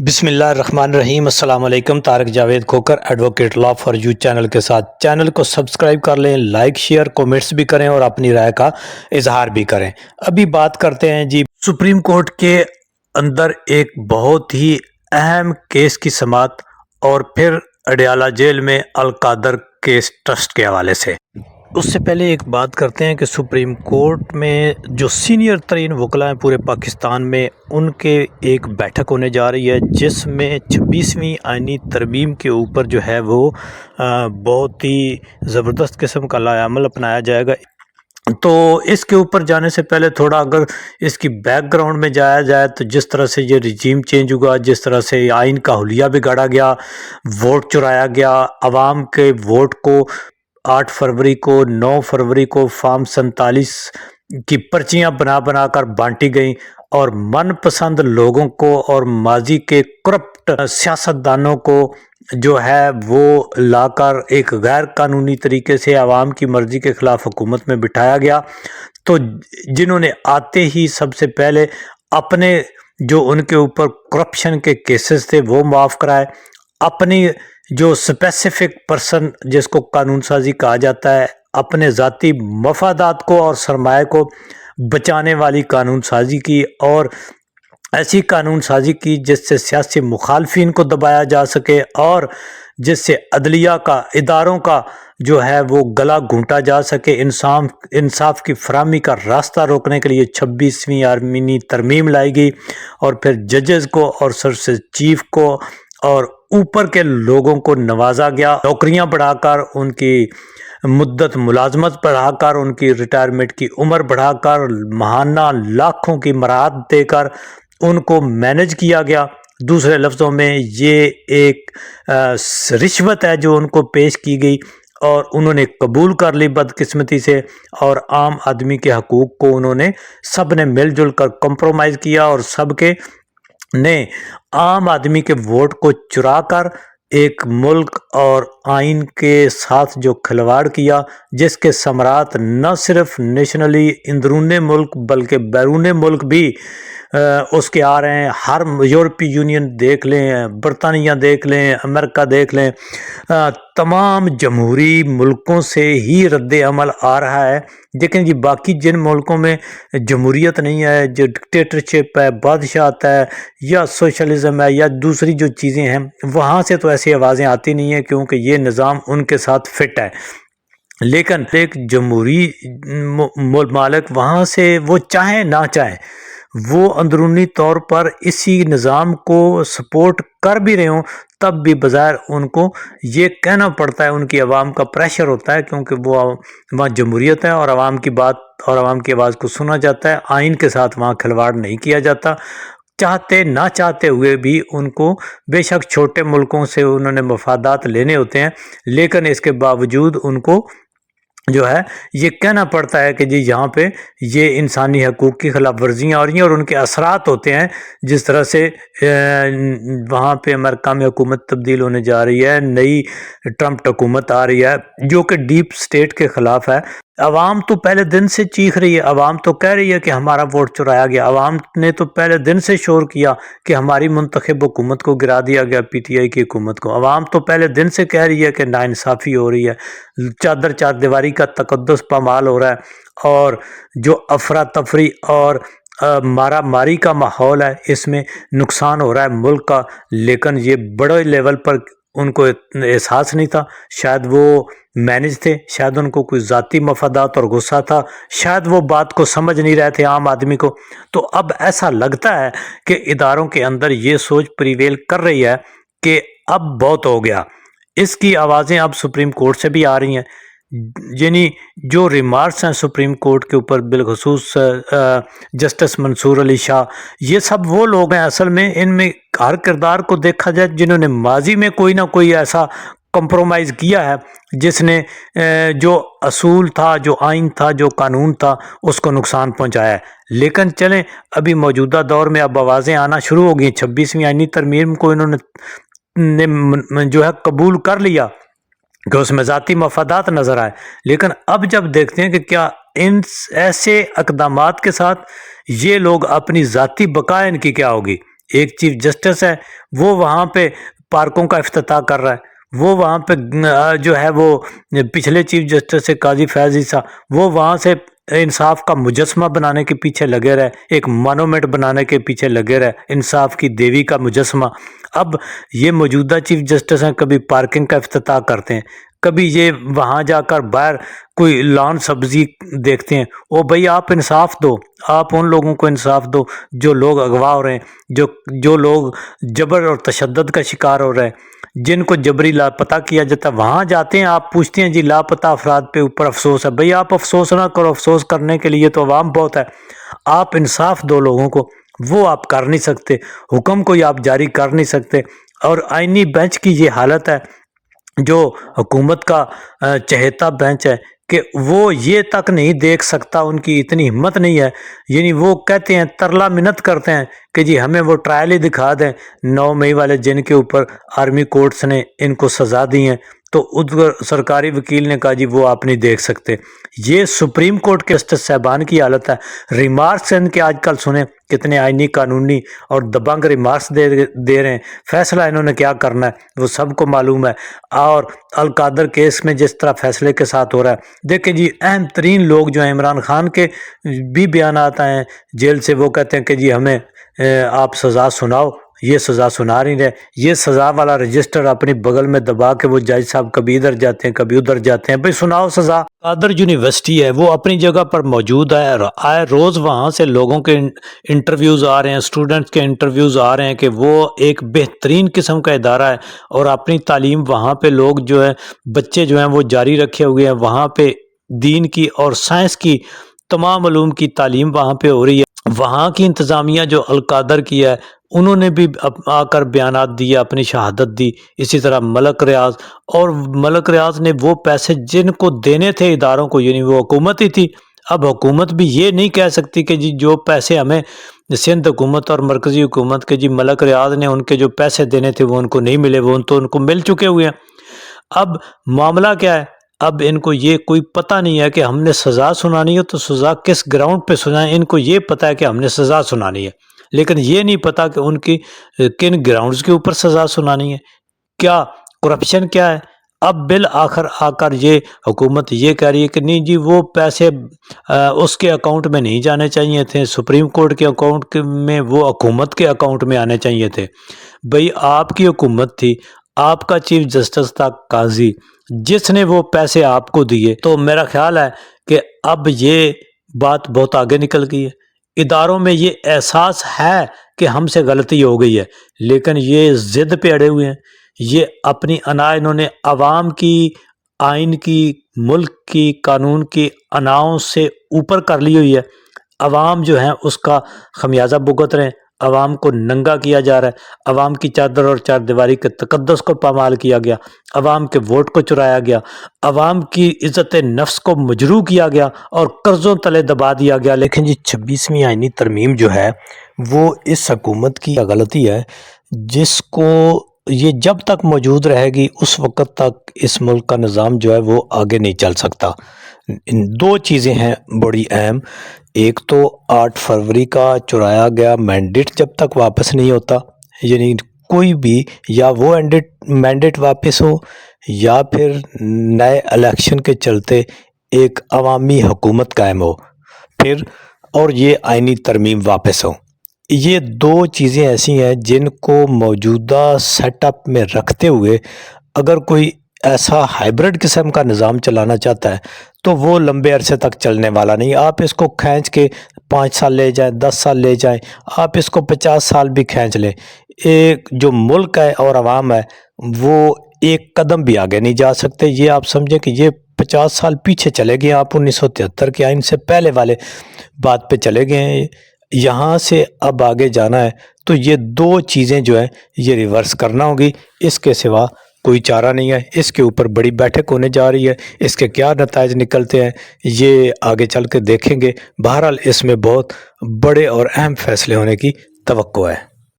بسم اللہ الرحمن الرحیم۔ السلام علیکم۔ Tariq Javed Khokhar advocate law for you channel کے ساتھ چینل کو سبسکرائب کر لیں، لائک شیئر کومنٹس بھی کریں اور اپنی رائے کا اظہار بھی کریں۔ ابھی بات کرتے ہیں جی سپریم کورٹ کے اندر ایک بہت ہی اہم کیس کی سماعت اور پھر اڈیالہ جیل میں القادر کیس ٹرسٹ کے حوالے سے۔ اس سے پہلے ایک بات کرتے ہیں کہ سپریم کورٹ میں جو سینئر ترین وکلاء ہیں پورے پاکستان میں، ان کے ایک بیٹھک ہونے جا رہی ہے جس میں 26ویں آئینی ترمیم کے اوپر جو ہے وہ بہت ہی زبردست قسم کا لائحہ عمل اپنایا جائے گا۔ تو اس کے اوپر جانے سے پہلے تھوڑا اگر اس کی بیک گراؤنڈ میں جایا جائے تو جس طرح سے یہ رجیم چینج ہوا، جس طرح سے آئین کا حلیہ بگاڑا گیا، ووٹ چرایا گیا، عوام کے ووٹ کو 8 فروری کو 9 فروری کو فارم 47 کی پرچیاں بنا بنا کر بانٹی گئیں اور من پسند لوگوں کو اور ماضی کے کرپٹ سیاستدانوں کو جو ہے وہ لا کر ایک غیر قانونی طریقے سے عوام کی مرضی کے خلاف حکومت میں بٹھایا گیا۔ تو جنہوں نے آتے ہی سب سے پہلے اپنے جو ان کے اوپر کرپشن کے کیسز تھے وہ معاف کرائے، اپنی جو اسپیسیفک پرسن جس کو قانون سازی کہا جاتا ہے، اپنے ذاتی مفادات کو اور سرمایہ کو بچانے والی قانون سازی کی، اور ایسی قانون سازی کی جس سے سیاسی مخالفین کو دبایا جا سکے اور جس سے عدلیہ کا اداروں کا جو ہے وہ گلا گھونٹا جا سکے۔ انصاف کی فراہمی کا راستہ روکنے کے لیے 26ویں آئینی ترمیم لائی گئی اور پھر ججز کو اور سر سے چیف کو اور اوپر کے لوگوں کو نوازا گیا، نوکریاں بڑھا کر، ان کی مدت ملازمت بڑھا کر، ان کی ریٹائرمنٹ کی عمر بڑھا کر، ماہانہ لاکھوں کی مراعات دے کر ان کو مینج کیا گیا۔ دوسرے لفظوں میں یہ ایک رشوت ہے جو ان کو پیش کی گئی اور انہوں نے قبول کر لی بدقسمتی سے، اور عام آدمی کے حقوق کو انہوں نے سب نے مل جل کر کمپرومائز کیا اور سب کے نے عام آدمی کے ووٹ کو چرا کر ایک ملک اور آئین کے ساتھ جو کھلواڑ کیا، جس کے ثمرات نہ صرف نیشنلی اندرون ملک بلکہ بیرون ملک بھی اس کے آ رہے ہیں۔ ہر یورپی یونین دیکھ لیں، برطانیہ دیکھ لیں، امریکہ دیکھ لیں، تمام جمہوری ملکوں سے ہی رد عمل آ رہا ہے۔ لیکن یہ باقی جن ملکوں میں جمہوریت نہیں ہے، جو ڈکٹیٹرشپ ہے، بادشاہت ہے یا سوشلزم ہے یا دوسری جو چیزیں ہیں، وہاں سے تو ایسی آوازیں آتی نہیں ہیں کیونکہ یہ نظام ان کے ساتھ فٹ ہے۔ لیکن ایک جمہوری ممالک وہاں سے وہ چاہیں نہ چاہیں وہ اندرونی طور پر اسی نظام کو سپورٹ کر بھی رہے ہوں، تب بھی بظاہر ان کو یہ کہنا پڑتا ہے، ان کی عوام کا پریشر ہوتا ہے کیونکہ وہ وہاں جمہوریت ہے اور عوام کی بات اور عوام کی آواز کو سنا جاتا ہے، آئین کے ساتھ وہاں کھلواڑ نہیں کیا جاتا۔ چاہتے نہ چاہتے ہوئے بھی ان کو بے شک چھوٹے ملکوں سے انہوں نے مفادات لینے ہوتے ہیں، لیکن اس کے باوجود ان کو جو ہے یہ کہنا پڑتا ہے کہ جی یہاں پہ یہ انسانی حقوق کی خلاف ورزیاں ہو رہی ہیں اور ان کے اثرات ہوتے ہیں۔ جس طرح سے وہاں پہ امریکہ میں حکومت تبدیل ہونے جا رہی ہے، نئی ٹرمپ حکومت آ رہی ہے جو کہ ڈیپ سٹیٹ کے خلاف ہے۔ عوام تو پہلے دن سے چیخ رہی ہے، عوام تو کہہ رہی ہے کہ ہمارا ووٹ چرایا گیا، عوام نے تو پہلے دن سے شور کیا کہ ہماری منتخب حکومت کو گرا دیا گیا، پی ٹی آئی کی حکومت کو۔ عوام تو پہلے دن سے کہہ رہی ہے کہ ناانصافی ہو رہی ہے، چار دیواری کا تقدس پامال ہو رہا ہے اور جو افراتفری اور مارا ماری کا ماحول ہے اس میں نقصان ہو رہا ہے ملک کا۔ لیکن یہ بڑے لیول پر ان کو احساس نہیں تھا، شاید وہ مینج تھے، شاید ان کو کوئی ذاتی مفادات اور غصہ تھا، شاید وہ بات کو سمجھ نہیں رہے تھے عام آدمی کو۔ تو اب ایسا لگتا ہے کہ اداروں کے اندر یہ سوچ پریویل کر رہی ہے کہ اب بہت ہو گیا۔ اس کی آوازیں اب سپریم کورٹ سے بھی آ رہی ہیں، یعنی جو ریمارکس ہیں سپریم کورٹ کے اوپر، بالخصوص جسٹس منصور علی شاہ، یہ سب وہ لوگ ہیں اصل میں، ان میں ہر کردار کو دیکھا جائے جنہوں نے ماضی میں کوئی نہ کوئی ایسا کمپرومائز کیا ہے جس نے جو اصول تھا، جو آئین تھا، جو قانون تھا، اس کو نقصان پہنچایا ہے۔ لیکن چلیں ابھی موجودہ دور میں اب آوازیں آنا شروع ہو گئی، 26ویں آئینی ترمیم کو انہوں نے جو ہے قبول کر لیا کہ اس میں ذاتی مفادات نظر آئے۔ لیکن اب جب دیکھتے ہیں کہ کیا ان ایسے اقدامات کے ساتھ یہ لوگ اپنی ذاتی بقا ان کی کیا ہوگی، ایک چیف جسٹس ہے وہ وہاں پہ پارکوں کا افتتاح کر رہا ہے، وہ وہاں پہ جو ہے وہ پچھلے چیف جسٹس سے قاضی فیض عیسیٰ وہ وہاں سے انصاف کا مجسمہ بنانے کے پیچھے لگے رہے، ایک مانومنٹ بنانے کے پیچھے لگے رہے، انصاف کی دیوی کا مجسمہ۔ اب یہ موجودہ چیف جسٹس ہیں، کبھی پارکنگ کا افتتاح کرتے ہیں، کبھی یہ وہاں جا کر باہر کوئی لان سبزی دیکھتے ہیں۔ او بھائی آپ انصاف دو، آپ ان لوگوں کو انصاف دو جو لوگ اغوا ہو رہے ہیں، جو لوگ جبر اور تشدد کا شکار ہو رہے ہیں، جن کو جبری لاپتہ کیا جاتا ہے، وہاں جاتے ہیں آپ پوچھتے ہیں جی لاپتہ افراد پہ اوپر افسوس ہے۔ بھئی آپ افسوس نہ کرو، افسوس کرنے کے لیے تو عوام بہت ہے، آپ انصاف دو لوگوں کو، وہ آپ کر نہیں سکتے، حکم کوئی آپ جاری کر نہیں سکتے۔ اور آئینی بینچ کی یہ حالت ہے، جو حکومت کا چہیتا بینچ ہے، کہ وہ یہ تک نہیں دیکھ سکتا، ان کی اتنی ہمت نہیں ہے، یعنی وہ کہتے ہیں ترلا منت کرتے ہیں کہ جی ہمیں وہ ٹرائل ہی دکھا دیں 9 مئی والے جن کے اوپر آرمی کورٹس نے ان کو سزا دی ہیں، تو ادھر سرکاری وکیل نے کہا جی وہ آپ نہیں دیکھ سکتے۔ یہ سپریم کورٹ کے جسٹس صاحبان کی حالت ہے۔ ریمارکس ان کے آج کل سنیں کتنے آئینی قانونی اور دبنگ ریمارکس دے رہے ہیں، فیصلہ انہوں نے کیا کرنا ہے وہ سب کو معلوم ہے۔ اور القادر کیس میں جس طرح فیصلے کے ساتھ ہو رہا ہے، دیکھیں جی اہم ترین لوگ جو ہیں، عمران خان کے بھی بیانات آئے ہیں جیل سے، وہ کہتے ہیں کہ جی ہمیں آپ سزا سناؤ، یہ سزا سنا نہیں رہے، یہ سزا والا رجسٹر اپنی بغل میں دبا کے وہ جج صاحب کبھی ادھر جاتے ہیں کبھی ادھر جاتے ہیں، بھئی سناؤ سزا۔ قادر یونیورسٹی ہے وہ اپنی جگہ پر موجود ہے، آئے روز وہاں سے لوگوں کے انٹرویوز آ رہے ہیں، اسٹوڈنٹس کے انٹرویوز آ رہے ہیں کہ وہ ایک بہترین قسم کا ادارہ ہے، اور اپنی تعلیم وہاں پہ لوگ جو ہے بچے جو ہیں وہ جاری رکھے ہوئے ہیں، وہاں پہ دین کی اور سائنس کی تمام علوم کی تعلیم وہاں پہ ہو رہی ہے۔ وہاں کی انتظامیہ جو القادر کی ہے انہوں نے بھی آ کر بیانات دیے، اپنی شہادت دی، اسی طرح ملک ریاض، اور ملک ریاض نے وہ پیسے جن کو دینے تھے اداروں کو، یعنی وہ حکومت ہی تھی، اب حکومت بھی یہ نہیں کہہ سکتی کہ جی جو پیسے ہمیں سندھ حکومت اور مرکزی حکومت کے جی ملک ریاض نے ان کے جو پیسے دینے تھے وہ ان کو نہیں ملے، وہ ان کو مل چکے ہوئے ہیں۔ اب معاملہ کیا ہے، اب ان کو یہ کوئی پتہ نہیں ہے کہ ہم نے سزا سنانی ہے تو سزا کس گراؤنڈ پہ سنائیں، ان کو یہ پتہ ہے کہ ہم نے سزا سنانی ہے، لیکن یہ نہیں پتہ کہ ان کی کن گراؤنڈز کے اوپر سزا سنانی ہے، کیا کرپشن کیا ہے۔ اب بالآخر آ کر یہ حکومت یہ کہہ رہی ہے کہ نہیں جی وہ پیسے اس کے اکاؤنٹ میں نہیں جانے چاہیے تھے، سپریم کورٹ کے اکاؤنٹ میں، وہ حکومت کے اکاؤنٹ میں آنے چاہیے تھے۔ بھئی آپ کی حکومت تھی، آپ کا چیف جسٹس تھا قاضی، جس نے وہ پیسے آپ کو دیے، تو میرا خیال ہے کہ اب یہ بات بہت آگے نکل گئی ہے، اداروں میں یہ احساس ہے کہ ہم سے غلطی ہو گئی ہے، لیکن یہ ضد پہ اڑے ہوئے ہیں، یہ اپنی انا انہوں نے عوام کی، آئین کی، ملک کی، قانون کی اناؤں سے اوپر کر لی ہوئی ہے۔ عوام جو ہیں اس کا خمیازہ بھگت رہے ہیں، عوام کو ننگا کیا جا رہا ہے، عوام کی چادر اور چار دیواری کے تقدس کو پامال کیا گیا، عوام کے ووٹ کو چرایا گیا، عوام کی عزت نفس کو مجروح کیا گیا اور قرضوں تلے دبا دیا گیا۔ لیکن جی 26ویں آئینی ترمیم جو ہے وہ اس حکومت کی غلطی ہے، جس کو یہ جب تک موجود رہے گی اس وقت تک اس ملک کا نظام جو ہے وہ آگے نہیں چل سکتا۔ دو چیزیں ہیں بڑی اہم، ایک تو 8 فروری کا چرایا گیا مینڈیٹ جب تک واپس نہیں ہوتا، یعنی کوئی بھی یا وہ مینڈیٹ واپس ہو یا پھر نئے الیکشن کے چلتے ایک عوامی حکومت قائم ہو، پھر اور یہ آئینی ترمیم واپس ہو۔ یہ دو چیزیں ایسی ہیں جن کو موجودہ سیٹ اپ میں رکھتے ہوئے اگر کوئی ایسا ہائیبرڈ قسم کا نظام چلانا چاہتا ہے تو وہ لمبے عرصے تک چلنے والا نہیں۔ آپ اس کو کھینچ کے 5 سال لے جائیں، 10 سال لے جائیں، آپ اس کو 50 سال بھی کھینچ لیں، ایک جو ملک ہے اور عوام ہے وہ ایک قدم بھی آگے نہیں جا سکتے۔ یہ آپ سمجھیں کہ یہ 50 سال پیچھے چلے گئے، آپ 1973 کے آئین سے پہلے والے بات پہ چلے گئے ہیں۔ یہاں سے اب آگے جانا ہے تو یہ دو چیزیں جو ہیں یہ ریورس کرنا ہوگی، اس کے سوا کوئی چارہ نہیں ہے۔ اس کے اوپر بڑی بیٹھک ہونے جا رہی ہے، اس کے کیا نتائج نکلتے ہیں یہ آگے چل کے دیکھیں گے۔ بہرحال اس میں بہت بڑے اور اہم فیصلے ہونے کی توقع ہے۔